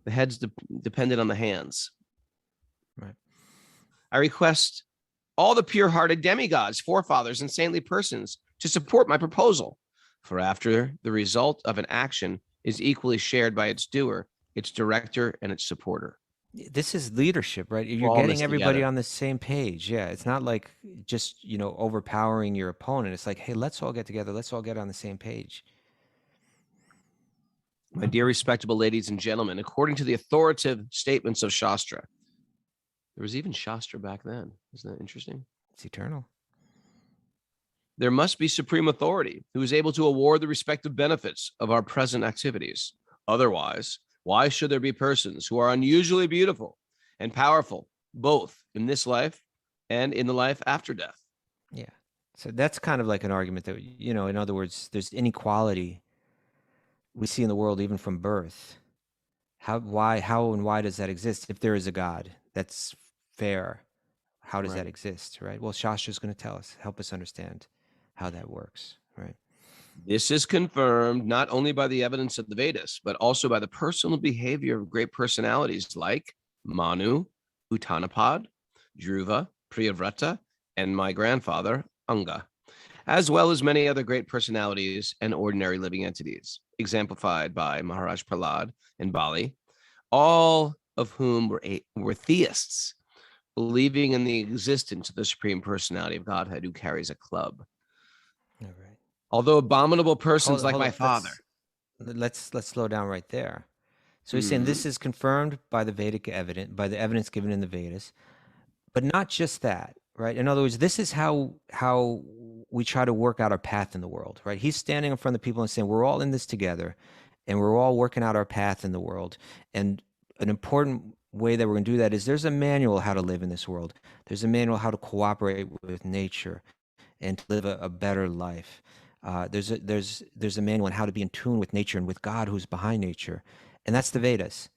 The head's dependent on the hands.
Right.
I request all the pure-hearted demigods, forefathers, and saintly persons to support my proposal. For after the result of an action is equally shared by its doer, its director, and its supporter.
This is leadership, right? You're getting everybody on the same page. Yeah. It's not like just, overpowering your opponent. It's like, hey, let's all get together. Let's all get on the same page.
My dear respectable ladies and gentlemen, according to the authoritative statements of Shastra, there was even Shastra back then. Isn't that interesting?
It's eternal.
There must be supreme authority who is able to award the respective benefits of our present activities. Otherwise, why should there be persons who are unusually beautiful and powerful, both in this life and in the life after death?
Yeah. So that's kind of like an argument that, in other words, there's inequality we see in the world, even from birth. How and why does that exist? If there is a God that's fair, how does that exist, right? Well, Shastra is going to tell us, help us understand how that works, right?
This is confirmed not only by the evidence of the Vedas, but also by the personal behavior of great personalities like Manu, Uttanapad, Dhruva, Priyavrata, and my grandfather, Anga, as well as many other great personalities and ordinary living entities, exemplified by Maharaja Prietu and Bali, all of whom were theists, believing in the existence of the Supreme Personality of Godhead who carries a club.
All right.
Although abominable persons
Hold
like
on,
my father.
Let's slow down right there. So he's saying this is confirmed by the Vedic evidence, by the evidence given in the Vedas, but not just that, right? In other words, this is how we try to work out our path in the world, right? He's standing in front of people and saying we're all in this together, and we're all working out our path in the world. And an important way that we're going to do that is there's a manual how to live in this world. There's a manual how to cooperate with nature and to live a better life. There's a manual on how to be in tune with nature and with God who's behind nature, and that's the Vedas.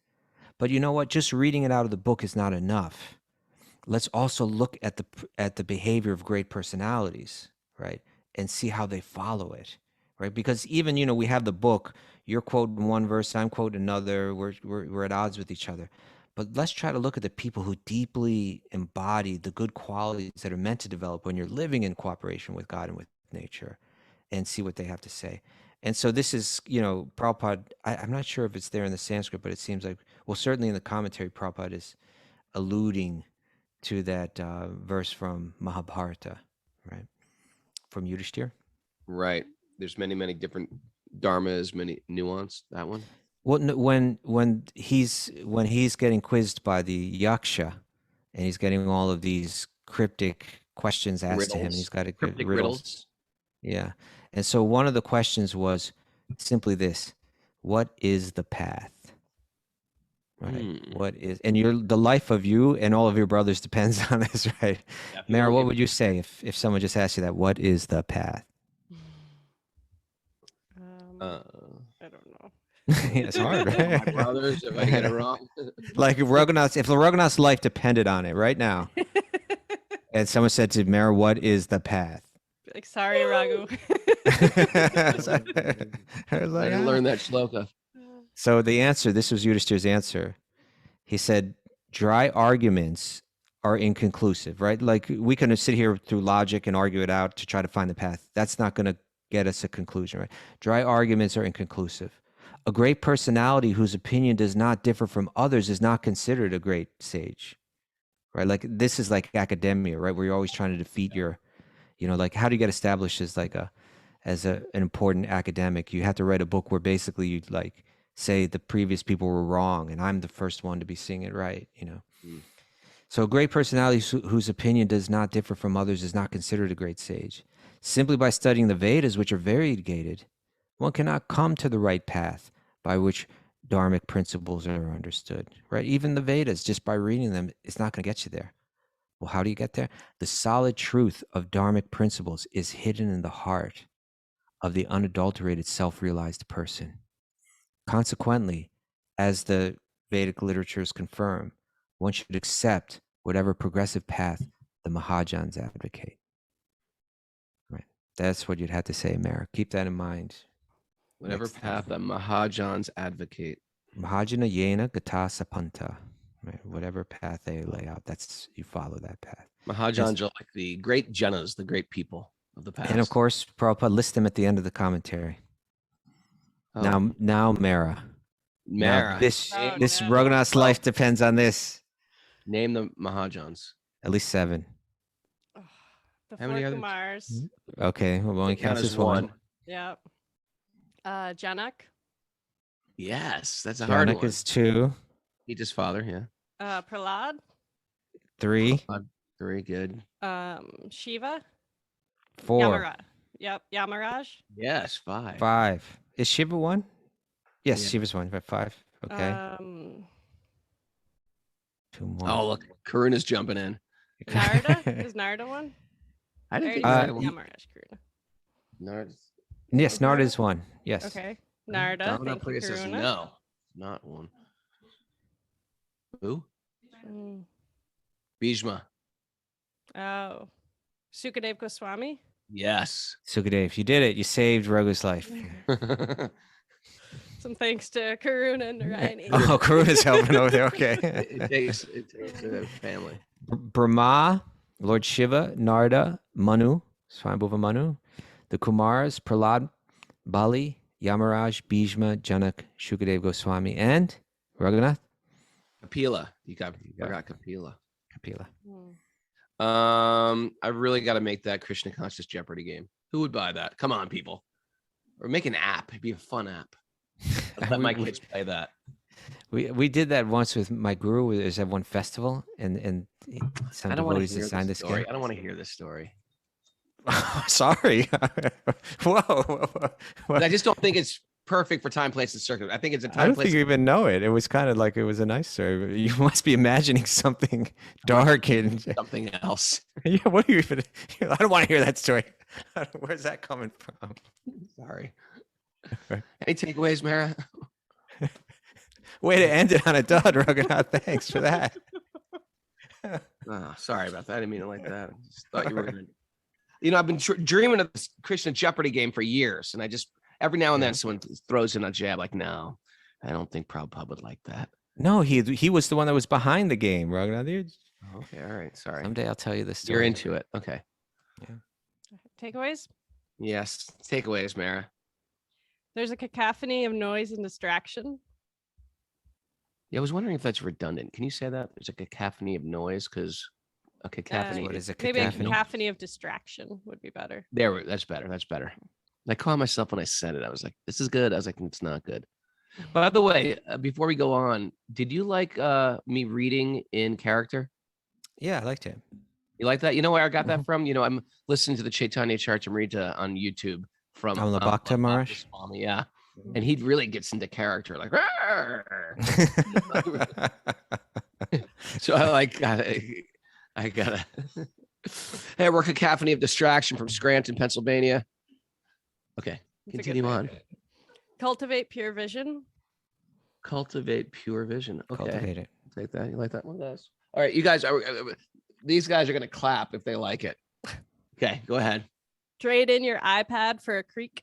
But you know what? Just reading it out of the book is not enough. Let's also look at the behavior of great personalities, right, and see how they follow it, right? Because even we have the book. You're quoting one verse, I'm quoting another. We're at odds with each other. But let's try to look at the people who deeply embody the good qualities that are meant to develop when you're living in cooperation with God and with nature, and see what they have to say. And so this is, Prabhupada, I'm not sure if it's there in the Sanskrit, but it seems like, well, certainly in the commentary, Prabhupada is alluding to that verse from Mahabharata, right? From Yudhishthir.
Right. There's many different dharmas, many nuance. That one.
Well, when he's getting quizzed by the yaksha, and he's getting all of these cryptic questions asked to him, and he's got to get riddles. Yeah. And so one of the questions was simply this: what is the path? Right. What is, and the life of you and all of your brothers depends on this, right? Mara, what would you say if someone just asked you that? What is the path?
I don't know.
It's hard, right?
My brothers, if I get it wrong.
Like if Raghunath's life depended on it right now, and someone said to Mara, what is the path?
Like, sorry, Raghu.
I was like,
I didn't learn that shloka.
So the answer, this was Yudhishthir's answer. He said, dry arguments are inconclusive, right? Like we can sit here through logic and argue it out to try to find the path. That's not going to get us a conclusion, right? Dry arguments are inconclusive. A great personality whose opinion does not differ from others is not considered a great sage, right? Like this is like academia, right? Where you're always trying to defeat your, like how do you get established as an important academic? You have to write a book where basically you like say the previous people were wrong and I'm the first one to be seeing it right, So a great personality whose opinion does not differ from others is not considered a great sage. Simply by studying the Vedas, which are variegated, one cannot come to the right path by which dharmic principles are understood, right? Even the Vedas, just by reading them, it's not going to get you there. Well, how do you get there? The solid truth of dharmic principles is hidden in the heart of the unadulterated self-realized person. Consequently, as the Vedic literatures confirm, one should accept whatever progressive path the mahajans advocate. Right. That's what you'd have to say, Mara. Keep that in mind.
Whatever path the mahajans advocate.
Mahajana yena gata sapanta. Right. Whatever path they lay out, you follow that path.
Mahajans are like the great janas, the great people of the past.
And of course, Prabhupada lists them at the end of the commentary. Oh. Now, Mara. Now, this Raghunath's life depends on this.
Name the mahajans.
At least 7.
The How many Kumars.
Okay, well, only counts as one.
Yep. Janak.
Yes, that's a hard one.
Janak is 2.
His father, yeah.
Prahlad.
3.
3, good.
Shiva.
4.
Yamaraj.
Yes, 5.
5. Is Shiva 1? Yes, Shiva's 1, but 5. Okay. 2 more.
Oh, look, Karuna's jumping in.
Narada? Is Narada 1?
I didn't think Narada was
Yamaraj, Karuna.
Narada.
Yes, Narada is 1. Yes.
Okay. Narada. Thank you,
says
Karuna.
no, not 1. Who? Bhishma.
Oh. Sukadev Goswami?
Yes.
Sukadev, you did it. You saved Raghu's life.
Some thanks to Karuna and Narayani.
Oh, Karuna's helping over there. Okay.
It takes a family.
Brahma, Lord Shiva, Narada, Manu, Swambhuva Manu, the Kumars, Prahlad, Bali, Yamaraj, Bhishma, Janak, Shukadev Goswami, and Raghunath?
Kapila. You got Kapila.
Kapila.
I really got to make that Krishna Conscious Jeopardy game. Who would buy that? Come on, people. Or make an app. It'd be a fun app. I'd let my kids play that.
We did that once with my guru. There's at one festival, and some devotees assigned this game.
I don't want to hear this story.
Sorry. Whoa.
I just don't think it's perfect for time, place, and circumstance. I think it's a time.
I don't think you even know it. It was kind of like it was a nice story. You must be imagining something dark and
something else.
Yeah, what are you even? I don't want to hear that story. Where's that coming from?
Sorry. Any takeaways, Mara?
Way to end it on a dud, Raghunath. Thanks for that.
Oh, sorry about that. I didn't mean it like that. I just thought you were going to. I've been dreaming of this Krishna Jeopardy game for years, and I just every now and then someone throws in a jab like, "No, I don't think Prabhupada would like that."
No, he was the one that was behind the game, Raghunath.
Okay, all right, sorry.
Someday I'll tell you this story.
You're into it, okay?
Yeah.
Takeaways?
Yes, takeaways, Mara.
There's a cacophony of noise and distraction.
Yeah, I was wondering if that's redundant. Can you say that? There's a cacophony of noise because a cacophony.
What is a
Maybe
cacophony?
a cacophony of distraction would be better.
That's better. That's better. I caught myself when I said it. I was like, "This is good." I was like, "It's not good." By the way, before we go on, did you like me reading in character?
Yeah, I liked it.
You like that? You know where I got that from? I'm listening to the Chaitanya Charitamrita on YouTube from
the Bhakta Maharaj.
Yeah, and he really gets into character, like. So I gotta. Hey, we're cacophony of distraction from Scranton, Pennsylvania. Okay, continue on.
Cultivate pure vision.
Cultivate pure vision. Okay,
Cultivate it.
Take that. You like that one, guys? All right, you guys are. These guys are gonna clap if they like it. Okay, go ahead.
Trade in your iPad for a creek.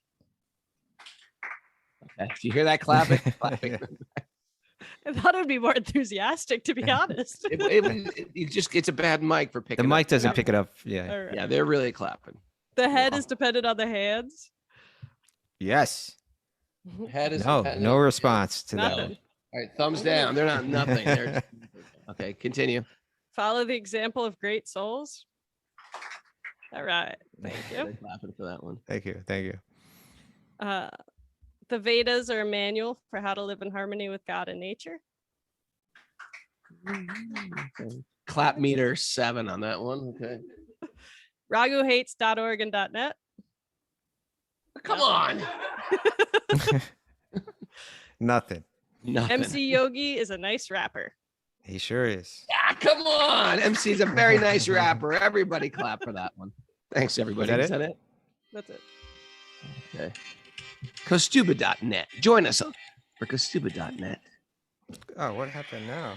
Okay. Do you hear that clapping? Clapping.
I thought it would be more enthusiastic, to be honest.
It's a bad mic for picking.
The mic
up.
doesn't pick it up. Yeah.
Right.
Yeah, they're really clapping.
The head is dependent on the hands.
Yes.
Head is
no response to that.
Nothing.
All right, thumbs down. They're not nothing. They're okay. Continue.
Follow the example of great souls. All right. Thank you.
They're clapping for that one.
Thank you. Thank you.
The Vedas are a manual for how to live in harmony with God and nature.
Okay. Clap meter 7 on that one. Okay.
Raghuhates.org and .net.
Come on.
Nothing.
MC Yogi is a nice rapper.
He sure is.
Yeah, come on. MC's a very nice rapper. Everybody clap for that one. Thanks, everybody.
Is
Is
that
that it?
That's it.
Okay. Kaustubha.net. Join us for Kaustubha.net.
Oh, what happened now?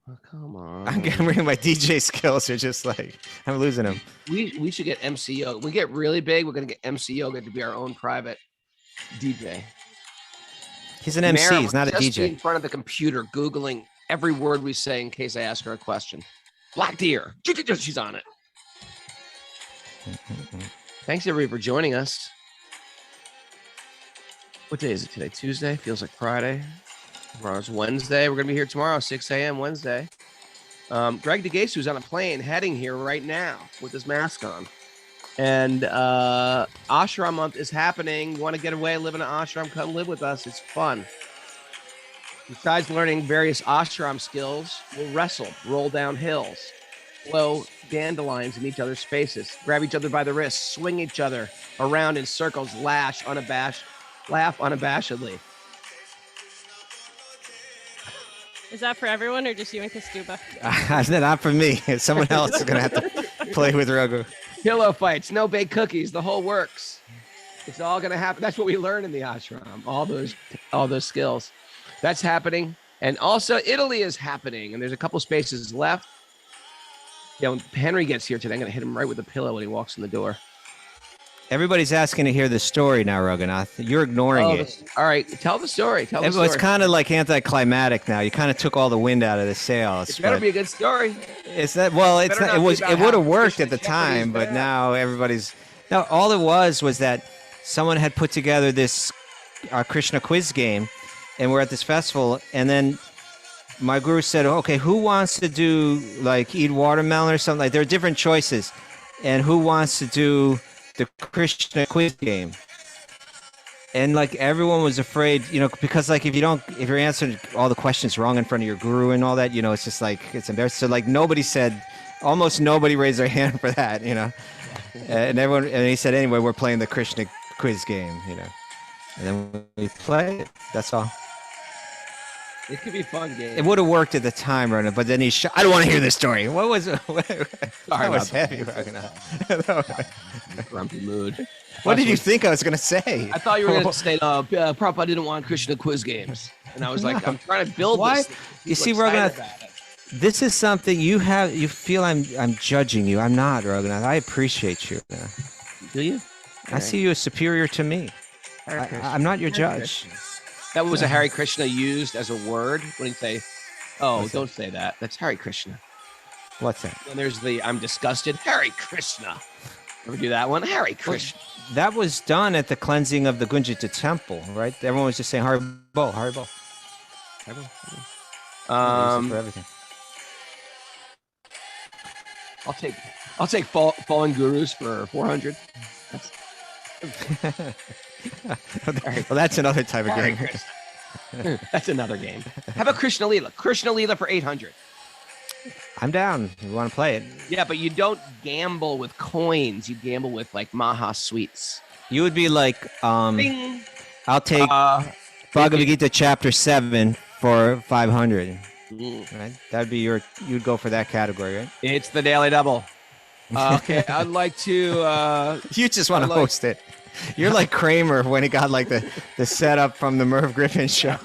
Oh, come on.
I'm getting my DJ skills are just like I'm losing them.
We should get MC Yoga. When we get really big, we're gonna get MC Yoga to be our own private DJ.
He's an MC.
Mara
He's not a
just
DJ.
in front of the computer, Googling every word we say in case I ask her a question. Black deer. She's on it. Thanks everybody for joining us. What day is it today? Tuesday? Feels like Friday. Tomorrow's Wednesday. We're going to be here tomorrow, 6 a.m. Wednesday. Greg DeGace, who's on a plane heading here right now with his mask on. And Ashram month is happening. You want to get away, live in an ashram, come live with us. It's fun. Besides learning various ashram skills, we'll wrestle, roll down hills, blow dandelions in each other's faces, grab each other by the wrists, swing each other around in circles, laugh unabashedly.
Is that for everyone or just you and Kaustubha?
Not for me. Someone else is going to have to play with Raghu.
Pillow fights, no baked cookies, the whole works. It's all going to happen. That's what we learn in the ashram. All those skills. That's happening. And also Italy is happening. And there's a couple spaces left. When Henry gets here today, I'm going to hit him right with a pillow when he walks in the door.
Everybody's asking to hear the story now, Raghunath. You're ignoring it.
All right, tell the story.
It's kind of like anticlimactic now. You kind of took all the wind out of the sails.
It better be a good story.
It's that. Well, it's not, it would have worked at the time, but now all it was that someone had put together this Krishna quiz game, and we're at this festival, and then my guru said, okay, who wants to do like eat watermelon or something? Like there are different choices, and who wants to do the Krishna quiz game? And like everyone was afraid, because like if you're answering all the questions wrong in front of your guru and all that, it's just like it's embarrassing. So like almost nobody raised their hand for that, and he said, anyway, we're playing the Krishna quiz game, and then we play it. That's all.
It could be a fun game.
It would have worked at the time, Rona, but then I don't want to hear this story. What was it?
Sorry
that was
about
heavy,
that. Grumpy mood.
What did you think I was going to say?
I thought you were going to say, Prabhupada didn't want Krishna quiz games. And I was like, I'm trying to build this.
You see, Raghunath, this is something you feel I'm judging you. I'm not, Raghunath. I appreciate you.
Do you?
I see you as superior to me. I'm not your judge.
That was a Hare Krishna used as a word when you say, don't say that. That's Hare Krishna.
What's that?
And there's the I'm disgusted, Hare Krishna. Ever do that one? Hare Krishna.
That was done at the cleansing of the Gunjita temple, right? Everyone was just saying Haribo, Haribo. For everything.
I'll take fallen gurus for 400.
Well, that's another type of game.
That's another game. How about Krishna Leela? Krishna Leela for 800.
I'm down. You want to play it?
Yeah, but you don't gamble with coins. You gamble with like Maha sweets.
You would be like,
Bing.
I'll take Bhagavad Gita chapter 7 for 500. Right? That'd be you'd go for that category, right?
It's the Daily Double. Okay, I'd like to.
You just want to host it. You're like Kramer when he got like the setup from the Merv Griffin show.